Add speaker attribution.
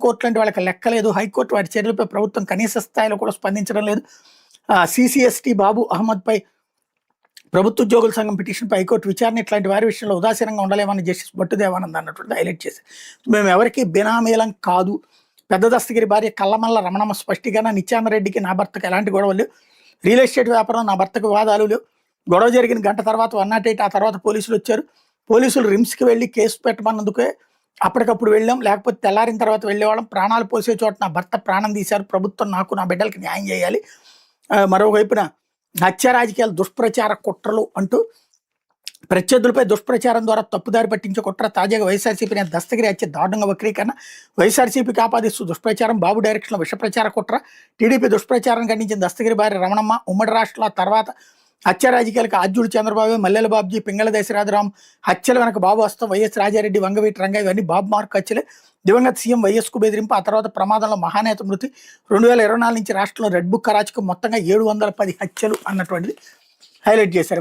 Speaker 1: Court లాంటి వాళ్ళకి లెక్కలేదు. హైకోర్టు వాటి చర్యలపై ప్రభుత్వం కనీస స్థాయిలో కూడా స్పందించడం లేదు. CCST బాబు అహ్మద్పై ప్రభుత్వ ఉద్యోగుల సంఘం పిటిషన్పై హైకోర్టు విచారణ ఇట్లాంటి వారి విషయంలో ఉదాసీనంగా ఉండలేమని జస్టిస్ భట్టు దేవానంద్ అన్నట్టు హైలైట్ చేశారు. మేము ఎవరికి బినామీలం కాదు. పెద్ద దస్తగిరి భార్య కల్లమల్ల రమణమ్మ స్పష్టీకరణ. నిత్యానందరెడ్డికి నా భర్తకు ఎలాంటి గొడవలు లేవు. రియల్ ఎస్టేట్ వ్యాపారం నా భర్తకు వివాదాలు లేవు. గొడవ జరిగిన గంట తర్వాత 108 ఆ తర్వాత పోలీసులు వచ్చారు. పోలీసులు రిమ్స్కి వెళ్ళి కేసు పెట్టమన్నందుకే అప్పటికప్పుడు వెళ్ళాం, లేకపోతే తెల్లారిన తర్వాత వెళ్ళేవాళ్ళం. ప్రాణాలు పోసే చోట నా భర్త ప్రాణం తీశారు. ప్రభుత్వం నాకు నా బిడ్డలకి న్యాయం చేయాలి. మరోవైపున హత్య రాజకీయాలు దుష్ప్రచార కుట్రలు అంటూ ప్రత్యర్థులపై దుష్ప్రచారం ద్వారా తప్పుదారి పట్టించే కుట్ర. తాజాగా వైఎస్ఆర్సీపీ నేత దస్తగిరి హత్య దారుణంగా వక్రీకరణ. వైఎస్ఆర్సీపీకి ఆపాదిస్తూ దుష్ప్రచారం. బాబు డైరెక్షన్లో విషప్రచార కుట్ర. టీడీపీ దుష్ప్రచారం ఖండించిన దస్తగిరి భార్య రమణమ్మ. ఉమ్మడి రాష్ట్రాల తర్వాత హత్య రాజకీయాలకు ఆద్యుడు చంద్రబాబు, మల్లెల బాబుజీ, పింగళ దశరథరాం హత్యల వెనక బాబు హస్తం. వైఎస్ రాజారెడ్డి, వంగవీటి రంగ ఇవన్నీ బాబు మార్క్ హత్యలే. దివంగత సీఎం వైఎస్కు బెదిరింపు. ఆ తర్వాత ప్రమాదంలో మహానేత మృతి. 2024 నుంచి రాష్ట్రంలో రెడ్ బుక్ అరాచకం. మొత్తంగా 710 హత్యలు అన్నటువంటిది హైలైట్ చేశారు.